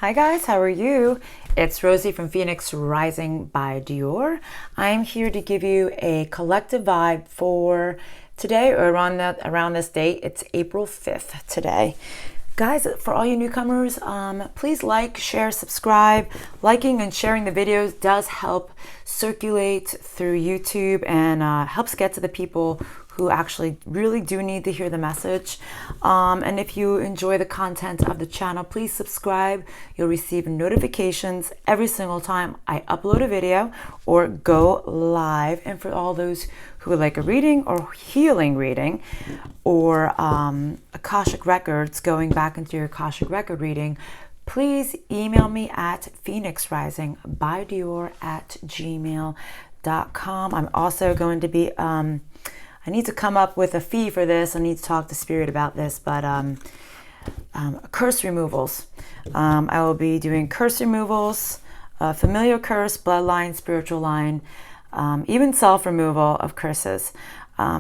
Hi guys, how are you? It's Rosie from Phoenix Rising by Dior. I'm here to give you a collective vibe for today or around this date. It's April 5th today. Guys, for all you newcomers, please like, share, subscribe. Liking and sharing the videos does help circulate through YouTube and helps get to the people who actually really do need to hear the message. And if you enjoy the content of the channel, please subscribe. You'll receive notifications every single time I upload a video or go live. And for all those who would like a reading or healing reading or Akashic Records, going back into your Akashic Record reading, please email me at phoenixrisingbydior@gmail.com. I'm also going to be I need to come up with a fee for this. I need to talk to Spirit about this, but curse removals. I will be doing curse removals, familiar curse, bloodline, spiritual line, even self-removal of curses.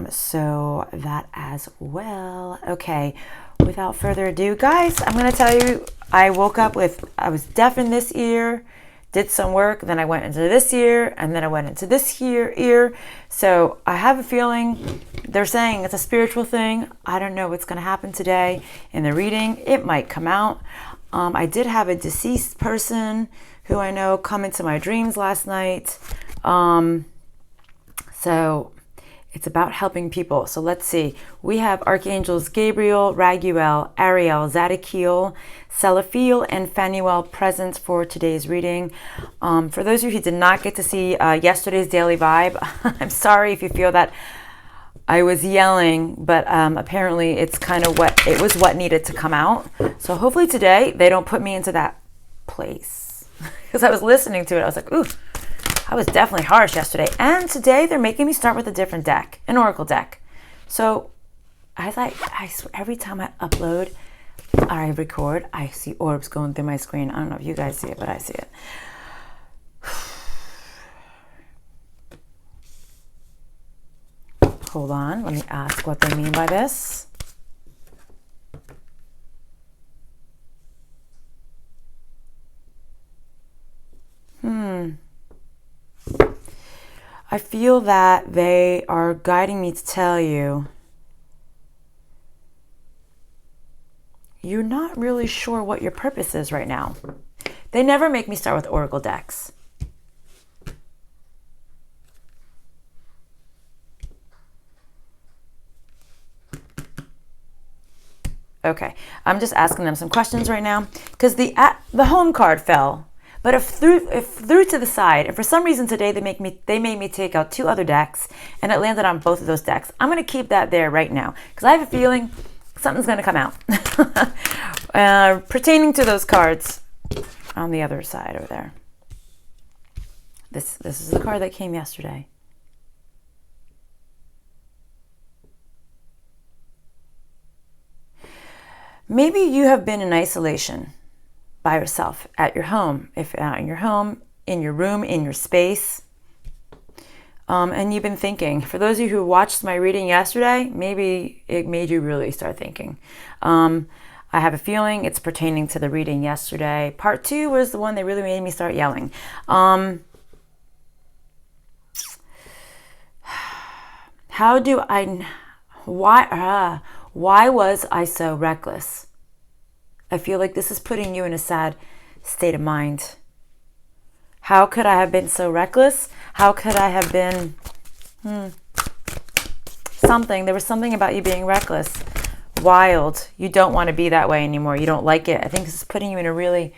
So that as well. Okay, without further ado, guys, I'm going to tell you, I woke up with, I was deaf in this ear, did some work, then I went into this ear, and then I went into this ear. So I have a feeling they're saying it's a spiritual thing. I don't know what's going to happen today in the reading. It might come out. I did have a deceased person who I know come into my dreams last night. So it's about helping people. So let's see. We have Archangels Gabriel, Raguel, Ariel, Zadkiel, Selaphiel, and Phanuel present for today's reading. For those of you who did not get to see yesterday's daily vibe, I'm sorry if you feel that I was yelling, but apparently it's kind of what needed to come out. So hopefully today they don't put me into that place. Because I was listening to it, I was like, ooh, I was definitely harsh yesterday. And today they're making me start with a different deck, an Oracle deck. So I swear, every time I upload or I record, I see orbs going through my screen. I don't know if you guys see it, but I see it. Hold on, let me ask what they mean by this. I feel that they are guiding me to tell you you're not really sure what your purpose is right now. They never make me start with Oracle decks. Okay, I'm just asking them some questions right now because the home card fell. But if through to the side, and for some reason today they made me take out two other decks, and it landed on both of those decks, I'm going to keep that there right now because I have a feeling something's going to come out pertaining to those cards on the other side over there. This is the card that came yesterday. Maybe you have been in isolation by yourself at your home, if not in your home, in your room, in your space. And you've been thinking. For those of you who watched my reading yesterday, maybe it made you really start thinking. I have a feeling it's pertaining to the reading yesterday. Part 2 was the one that really made me start yelling. Why was I so reckless? I feel like this is putting you in a sad state of mind. How could I have been so reckless? How could I have been something? There was something about you being reckless, wild. You don't want to be that way anymore. You don't like it. I think this is putting you in a really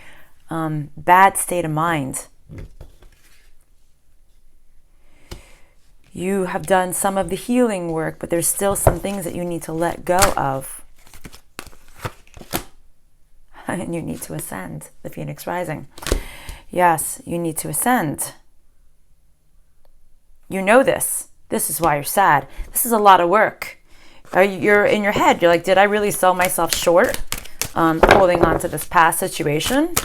bad state of mind. You have done some of the healing work, but there's still some things that you need to let go of. And you need to ascend, the Phoenix Rising. Yes, you need to ascend. You know this. This is why you're sad. This is a lot of work. You're in your head. You're like, did I really sell myself short holding on to this past situation?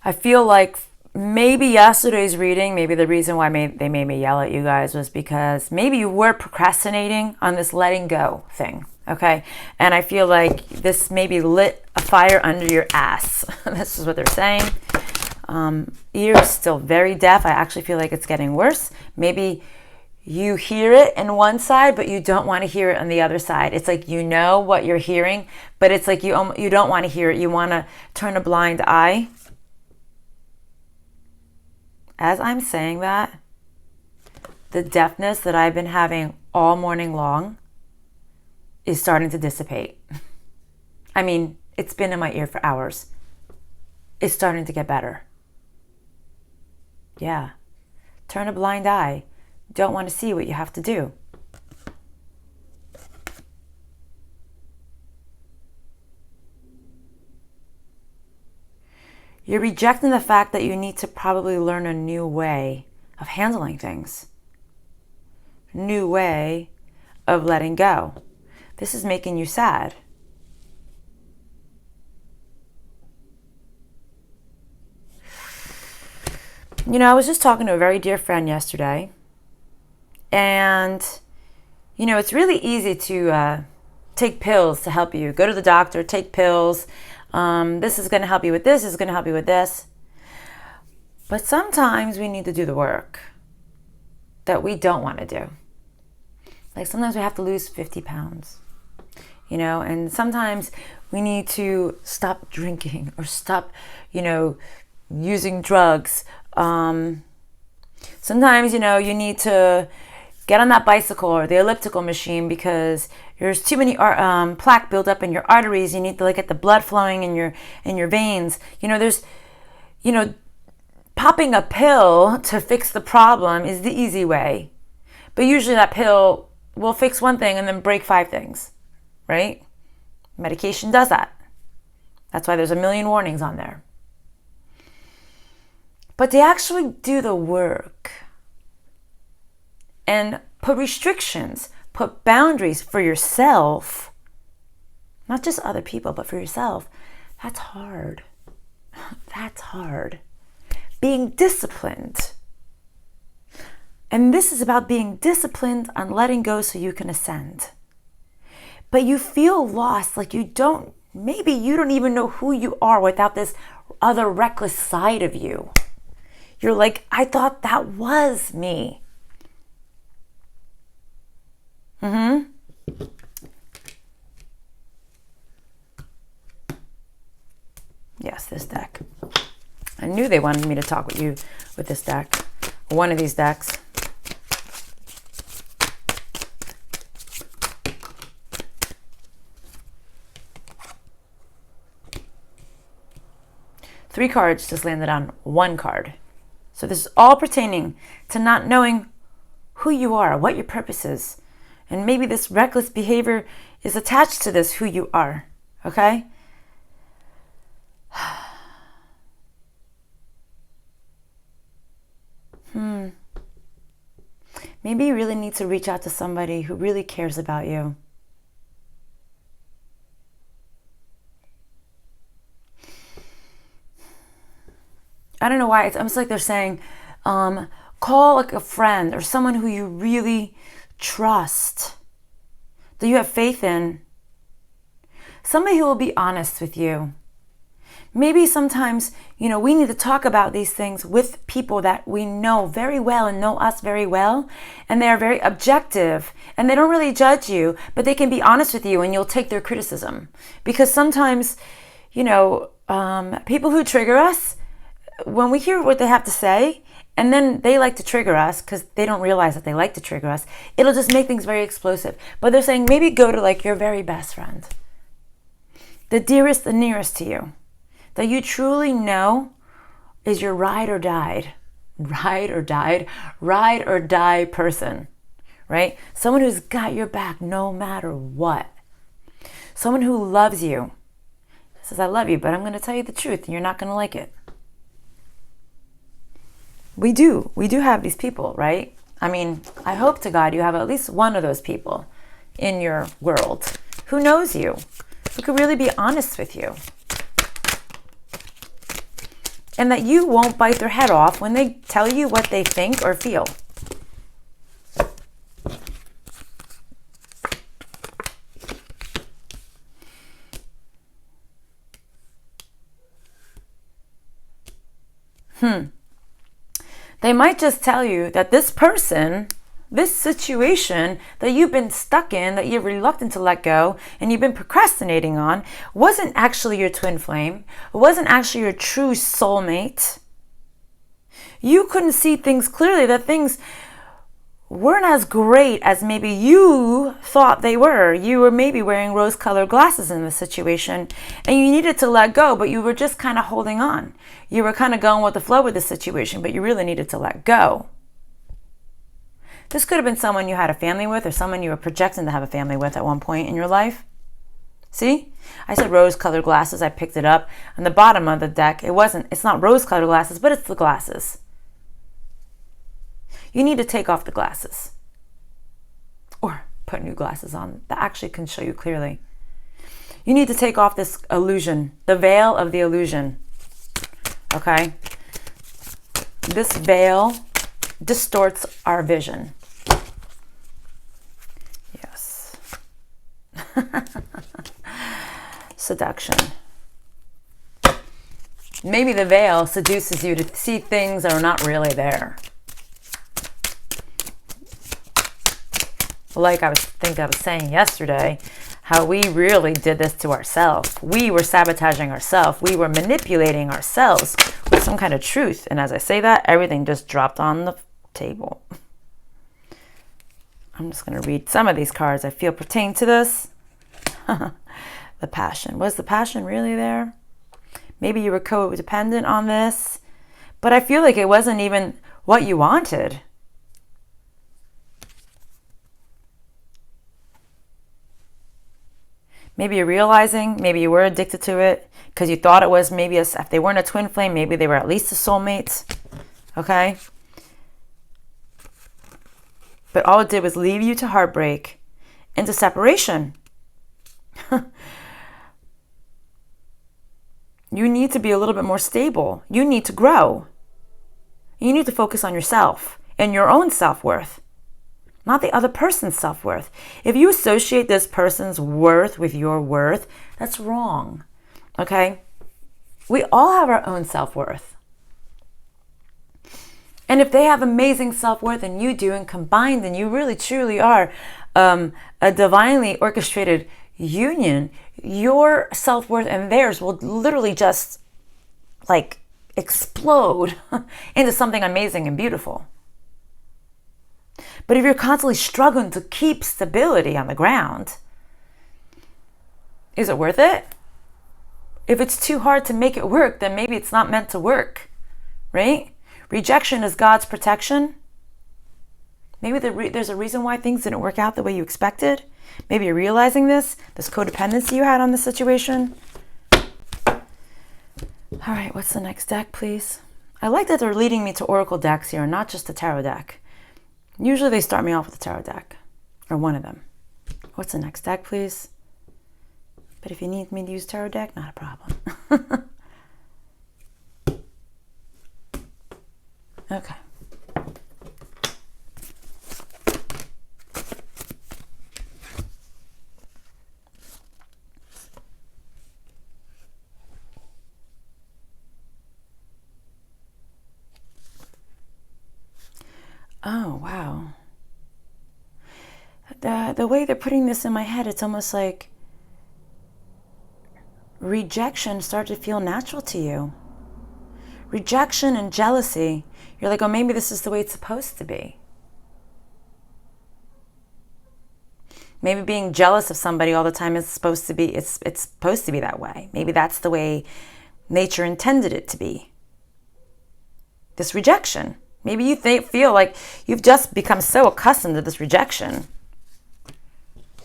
I feel like maybe yesterday's reading, maybe the reason why they made me yell at you guys was because maybe you were procrastinating on this letting go thing, okay? And I feel like this maybe lit a fire under your ass. This is what they're saying. Ears still very deaf. I actually feel like it's getting worse. Maybe you hear it in one side, but you don't want to hear it on the other side. It's like you know what you're hearing, but it's like you don't want to hear it. You want to turn a blind eye. As I'm saying that, the deafness that I've been having all morning long is starting to dissipate. I mean, it's been in my ear for hours. It's starting to get better. Yeah. Turn a blind eye. Don't want to see what you have to do. You're rejecting the fact that you need to probably learn a new way of handling things. New way of letting go. This is making you sad. You know, I was just talking to a very dear friend yesterday. And, you know, it's really easy to take pills to help you. Go to the doctor, take pills. This is going to help you with this. This is going to help you with this. But sometimes we need to do the work that we don't want to do. Like sometimes we have to lose 50 pounds, you know, and sometimes we need to stop drinking or stop, you know, using drugs. Sometimes, you know, you need to get on that bicycle or the elliptical machine because there's too many plaque built up in your arteries. You need to get the blood flowing in your veins. You know, there's, you know, popping a pill to fix the problem is the easy way. But usually that pill will fix one thing and then break 5 things, right? Medication does that. That's why there's a million warnings on there. But to actually do the work and put restrictions, put boundaries for yourself, not just other people, but for yourself, that's hard. That's hard. Being disciplined. And this is about being disciplined on letting go so you can ascend. But you feel lost, like maybe you don't even know who you are without this other reckless side of you. You're like, I thought that was me. Yes, this deck. I knew they wanted me to talk with you with this deck. One of these decks. Three cards just landed on one card. So this is all pertaining to not knowing who you are, what your purpose is. And maybe this reckless behavior is attached to this, who you are. Okay? Maybe you really need to reach out to somebody who really cares about you. I don't know why. It's almost like they're saying, call like a friend or someone who you really trust, that you have faith in. Somebody who will be honest with you. Maybe sometimes, you know, we need to talk about these things with people that we know very well and know us very well. And they are very objective and they don't really judge you, but they can be honest with you and you'll take their criticism. Because sometimes, you know, people who trigger us, when we hear what they have to say, and then they like to trigger us because they don't realize that they like to trigger us, it'll just make things very explosive. But they're saying maybe go to like your very best friend, the dearest, the nearest to you, that you truly know is your ride or die person, right? Someone who's got your back no matter what. Someone who loves you. Says, I love you, but I'm going to tell you the truth and you're not going to like it. We do have these people, right? I mean, I hope to God you have at least one of those people in your world who knows you, who could really be honest with you. and that you won't bite their head off when they tell you what they think or feel. They might just tell you that this person, this situation that you've been stuck in, that you're reluctant to let go, and you've been procrastinating on, wasn't actually your twin flame, wasn't actually your true soulmate. You couldn't see things clearly, that things weren't as great as maybe you thought they were. You were maybe wearing rose-colored glasses in the situation, and you needed to let go, but you were just kind of holding on. You were kind of going with the flow with the situation, but you really needed to let go. This could have been someone you had a family with, or someone you were projecting to have a family with at one point in your life. See? I said rose-colored glasses. I picked it up. On the bottom of the deck, it's not rose-colored glasses, but it's the glasses. You need to take off the glasses. Or put new glasses on that actually can show you clearly. You need to take off this illusion, the veil of the illusion. Okay? This veil distorts our vision. Yes. Seduction. Maybe the veil seduces you to see things that are not really there. Like I was saying yesterday, how we really did this to ourselves. We were sabotaging ourselves. We were manipulating ourselves with some kind of truth. And as I say that, everything just dropped on the table. I'm just going to read some of these cards I feel pertain to this. The passion. Was the passion really there? Maybe you were codependent on this, but I feel like it wasn't even what you wanted. Maybe you're realizing, maybe you were addicted to it because you thought it was maybe, if they weren't a twin flame, maybe they were at least a soulmate. Okay? But all it did was leave you to heartbreak and to separation. You need to be a little bit more stable. You need to grow. You need to focus on yourself and your own self-worth, not the other person's self-worth. If you associate this person's worth with your worth, that's wrong. Okay? We all have our own self-worth. And if they have amazing self-worth and you do, and combined, and you really truly are a divinely orchestrated union, your self-worth and theirs will literally just like explode into something amazing and beautiful. But if you're constantly struggling to keep stability on the ground, is it worth it? If it's too hard to make it work, then maybe it's not meant to work, right? Rejection is God's protection. Maybe there's a reason why things didn't work out the way you expected. Maybe you're realizing this codependency you had on the situation. All right, what's the next deck, please? I like that they're leading me to oracle decks here, not just the tarot deck. Usually they start me off with the tarot deck, or one of them. What's the next deck, please? But if you need me to use tarot deck, not a problem. Okay. Oh, wow. The way they're putting this in my head, it's almost like rejection started to feel natural to you. Rejection and jealousy. You're like, oh, maybe this is the way it's supposed to be. Maybe being jealous of somebody all the time is supposed to be, it's supposed to be that way. Maybe that's the way nature intended it to be. This rejection. Maybe you feel like you've just become so accustomed to this rejection.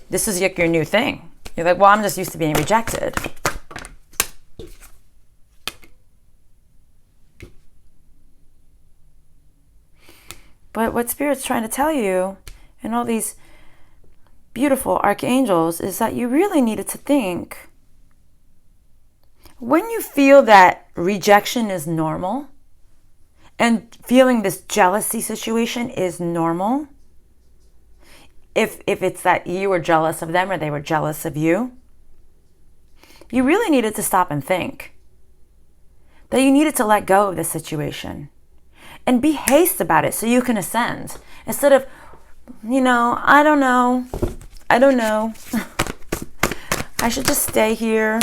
This is like your new thing. You're like, well, I'm just used to being rejected. But what Spirit's trying to tell you, and all these beautiful archangels, is that you really needed to think. When you feel that rejection is normal and feeling this jealousy situation is normal. If it's that you were jealous of them or they were jealous of you, you really needed to stop and think that you needed to let go of the situation and be haste about it so you can ascend. Instead of, I don't know. I should just stay here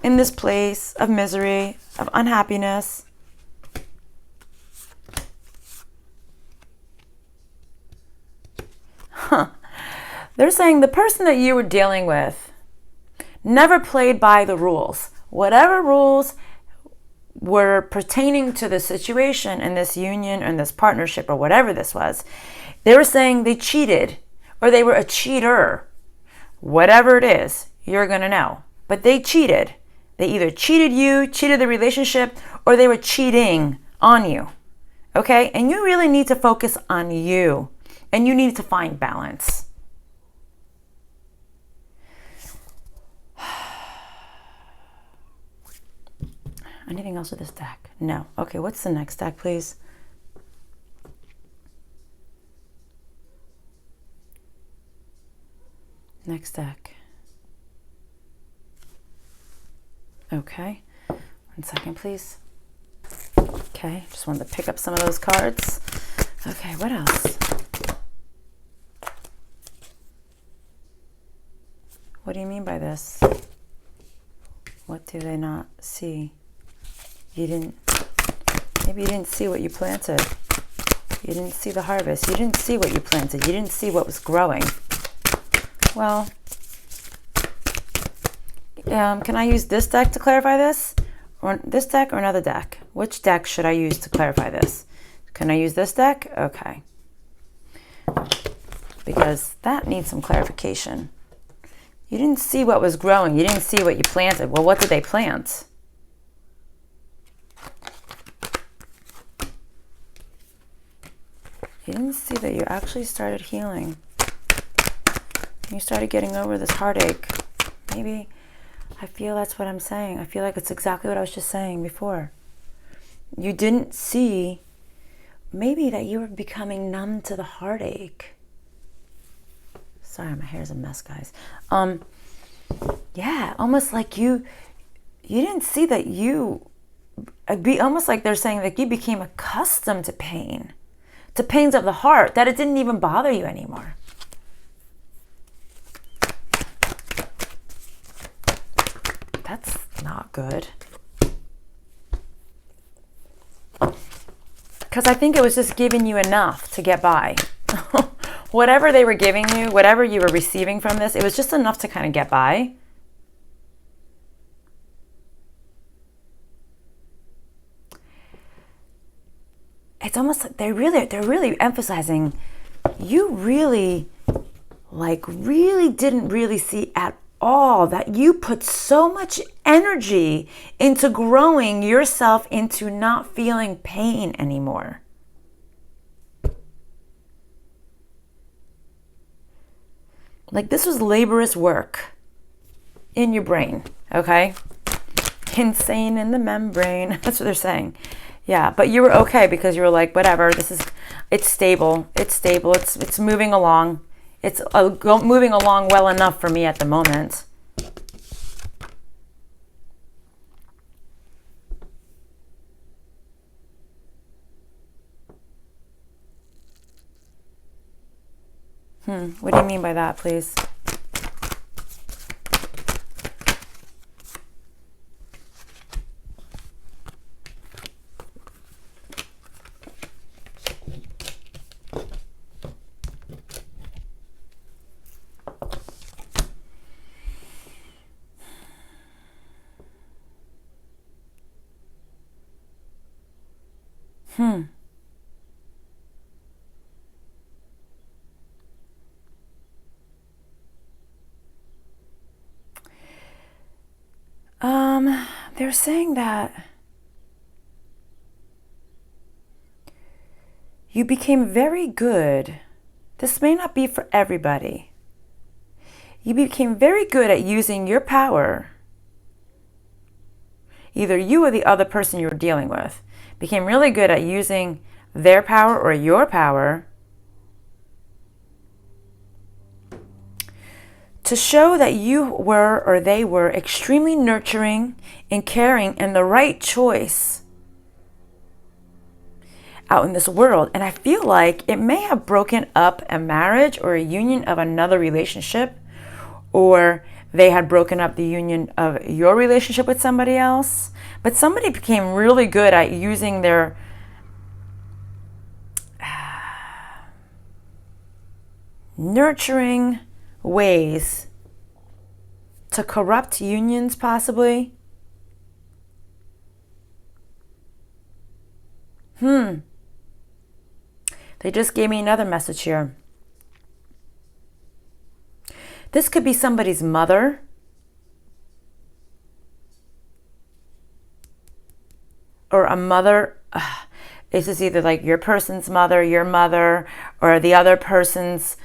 in this place of misery, of unhappiness. They're saying the person that you were dealing with never played by the rules. Whatever rules were pertaining to the situation in this union or in this partnership or whatever this was, they were saying they cheated or they were a cheater. Whatever it is, you're going to know. But they cheated. They either cheated you, cheated the relationship, or they were cheating on you. Okay? And you really need to focus on you. And you need to find balance. Anything else with this deck? No. Okay, what's the next deck, please? Next deck. Okay. 1 second, please. Okay, just wanted to pick up some of those cards. Okay, what else? What do you mean by this? What do they not see? Maybe you didn't see what you planted. You didn't see the harvest. You didn't see what you planted. You didn't see what was growing. Well, can I use this deck to clarify this? Or this deck or another deck? Which deck should I use to clarify this? Can I use this deck? Okay. Because that needs some clarification. You didn't see what was growing. You didn't see what you planted. Well, what did they plant? You didn't see that you actually started healing. You started getting over this heartache. Maybe I feel that's what I'm saying. I feel like it's exactly what I was just saying before. You didn't see maybe that you were becoming numb to the heartache. Sorry, my hair's a mess, guys. Yeah, almost like you didn't see that it'd be almost like they're saying that you became accustomed to pain, to pains of the heart, that it didn't even bother you anymore. That's not good. Because I think it was just giving you enough to get by. Whatever they were giving you, whatever you were receiving from this, it was just enough to kind of get by. It's almost like they're really emphasizing you really didn't really see at all that you put so much energy into growing yourself into not feeling pain anymore. Like this was laborious work in your brain, okay? Insane in the membrane. That's what they're saying. Yeah, but you were okay because you were like, whatever, it's stable. It's moving along. It's moving along well enough for me at the moment. What do you mean by that, please? They're saying that you became very good. This may not be for everybody. You became very good at using your power, either you or the other person you were dealing with became really good at using their power or your power to show that you were or they were extremely nurturing and caring and the right choice out in this world. And I feel like it may have broken up a marriage or a union of another relationship, or they had broken up the union of your relationship with somebody else. But somebody became really good at using their nurturing ways to corrupt unions, possibly. They just gave me another message here. This could be somebody's mother. Or a mother. This is either like your person's mother, your mother, or the other person's,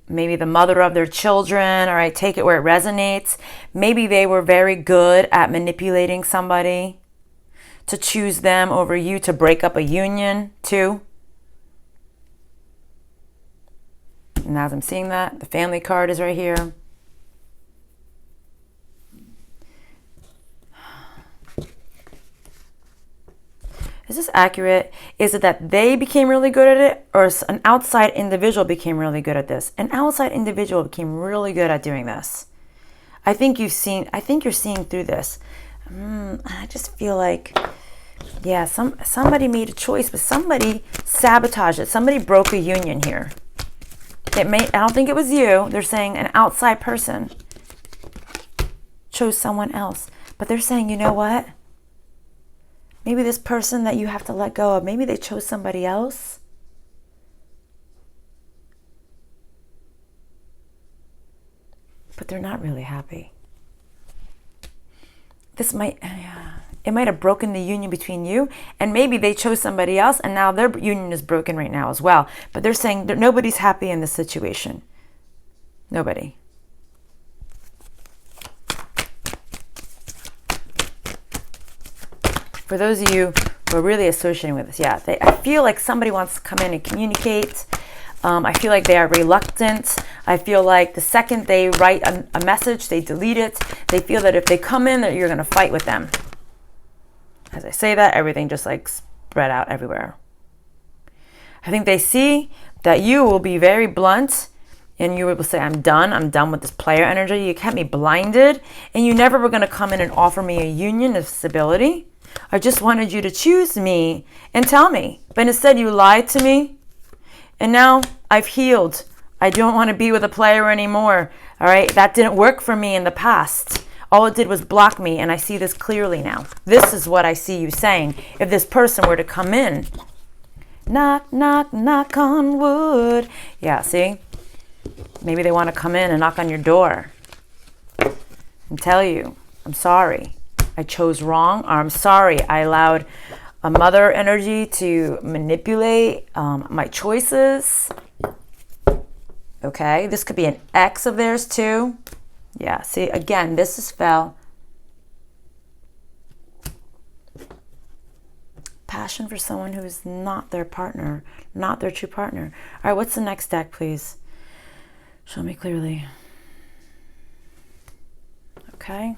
maybe the mother of their children, or I take it where it resonates. Maybe they were very good at manipulating somebody to choose them over you, to break up a union too. And as I'm seeing that, the family card is right here. Is this accurate? Is it that they became really good at it, or an outside individual became really good at this? An outside individual became really good at doing this. I think you're seeing through this. I just feel like, yeah, somebody made a choice, but somebody sabotaged it. Somebody broke a union here. I don't think it was you. They're saying an outside person chose someone else. But they're saying, you know what? Maybe this person that you have to let go of, maybe they chose somebody else. But they're not really happy. It might have broken the union between you, and maybe they chose somebody else, and now their union is broken right now as well. But they're saying that nobody's happy in this situation. Nobody. For those of you who are really associating with this, I feel like somebody wants to come in and communicate. I feel like they are reluctant. I feel like the second they write a message, they delete it. They feel that if they come in, that you're going to fight with them. As I say that, everything just like spread out everywhere. I think they see that you will be very blunt, and you will say, I'm done with this player energy. You kept me blinded, and you never were going to come in and offer me a union of stability. I just wanted you to choose me and tell me. But instead you lied to me. And now I've healed. I don't want to be with a player anymore. All right. That didn't work for me in the past. All it did was block me. And I see this clearly now. This is what I see you saying. If this person were to come in. Knock, knock, knock on wood. Yeah, see? Maybe they want to come in and knock on your door and tell you, I'm sorry. I chose wrong, or I'm sorry, I allowed a mother energy to manipulate my choices. Okay, this could be an ex of theirs too. Yeah, see, again, this is fell. Passion for someone who is not their partner, not their true partner. All right, what's the next deck, please? Show me clearly. Okay.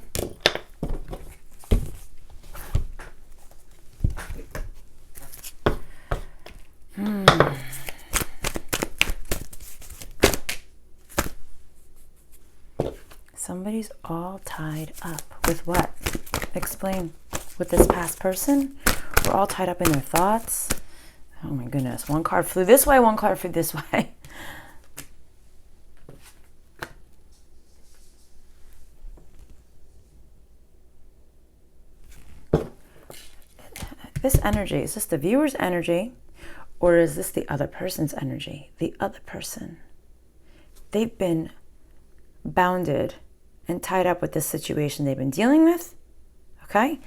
Somebody's all tied up with what? Explain. With this past person? We're all tied up in their thoughts. Oh my goodness. One card flew this way, one card flew this way. This energy, is this the viewer's energy, or is this the other person's energy? The other person. They've been bounded and tied up with this situation they've been dealing with. Okay?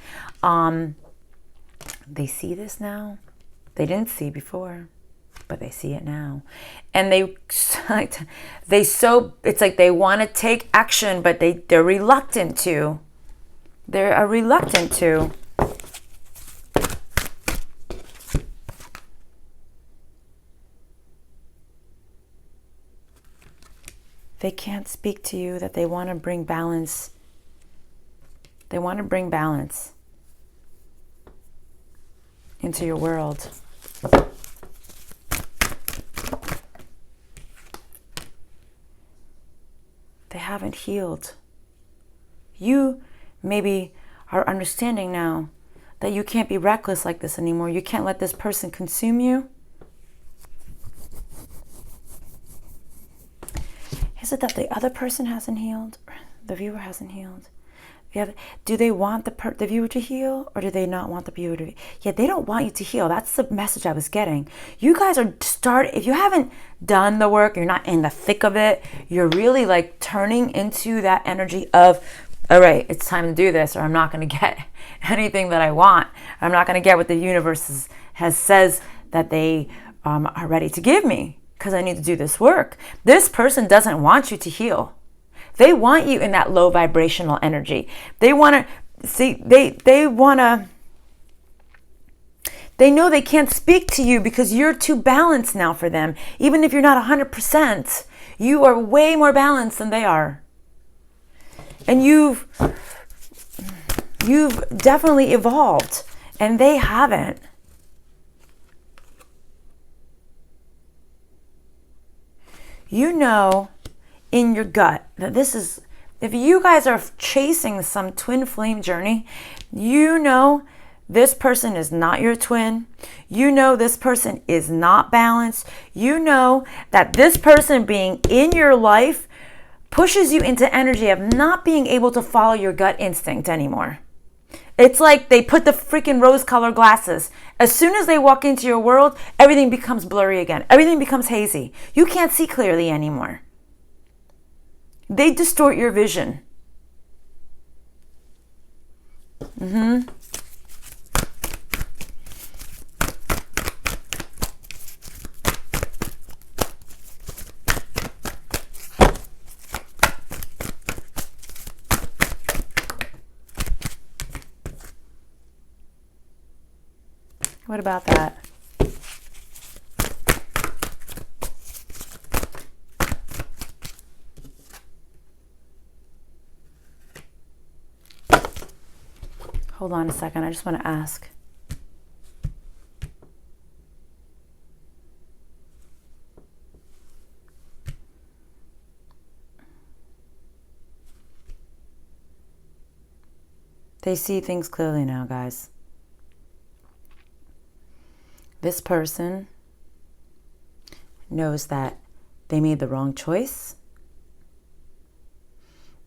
They see this now. They didn't see before, but they see it now. And it's like they want to take action, but they're reluctant to. They're reluctant to. They can't speak to you that they want to bring balance. They want to bring balance into your world. They haven't healed. You maybe are understanding now that you can't be reckless like this anymore. You can't let this person consume you. Is it that the other person hasn't healed? Or the viewer hasn't healed? Do they want the viewer to heal, or do they not want the viewer to? Yeah, they don't want you to heal. That's the message I was getting. You guys are if you haven't done the work, you're not in the thick of it, you're really like turning into that energy of, all right, it's time to do this, or I'm not going to get anything that I want. I'm not going to get what the universe says that they are ready to give me, because I need to do this work. This person doesn't want you to heal. They want you in that low vibrational energy. They want to see, they know they can't speak to you because you're too balanced now for them. Even if you're not 100%, you are way more balanced than they are. And you've definitely evolved, and they haven't. You know in your gut that this is, if you guys are chasing some twin flame journey, you know this person is not your twin. You know this person is not balanced. You know that this person being in your life pushes you into energy of not being able to follow your gut instinct anymore. It's like they put the freaking rose-colored glasses. As soon as they walk into your world, everything becomes blurry again. Everything becomes hazy. You can't see clearly anymore. They distort your vision. What about that? Hold on a second. I just want to ask. They see things clearly now, guys. This person knows that they made the wrong choice.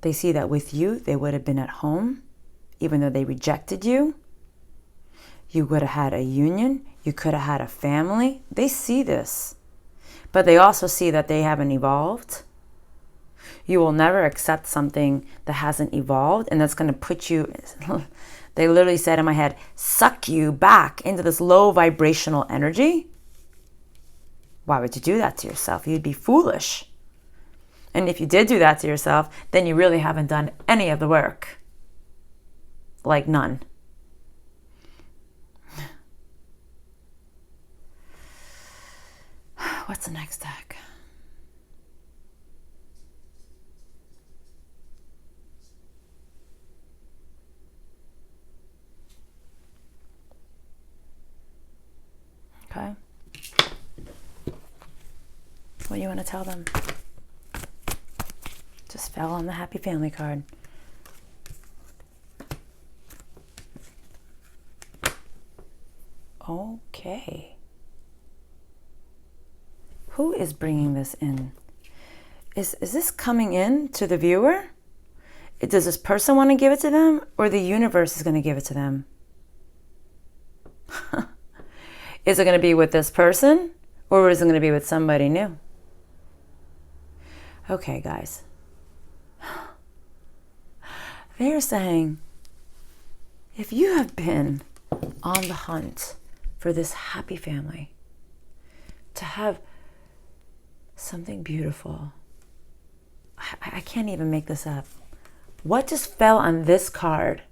They see that with you, they would have been at home, even though they rejected you. You would have had a union. You could have had a family. They see this. But they also see that they haven't evolved. You will never accept something that hasn't evolved, and that's going to put you... They literally said in my head, suck you back into this low vibrational energy. Why would you do that to yourself? You'd be foolish. And if you did do that to yourself, then you really haven't done any of the work. Like none. What's the next deck? Okay. What do you want to tell them? Just fell on the happy family card. Okay. Who is bringing this in? Is this coming in to the viewer? Does this person want to give it to them, or the universe is going to give it to them? Is it going to be with this person, or is it going to be with somebody new? Okay, guys. They're saying, if you have been on the hunt for this happy family, to have something beautiful, I can't even make this up. What just fell on this card?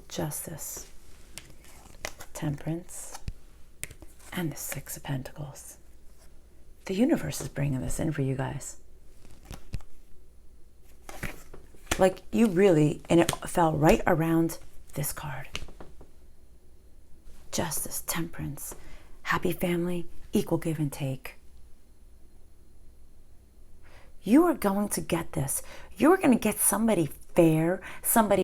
Justice, Temperance, and the Six of Pentacles. The universe is bringing this in for you guys. Like you really, and it fell right around this card. Justice, temperance, happy family, equal give and take. You are going to get this. You're going to get somebody fair, somebody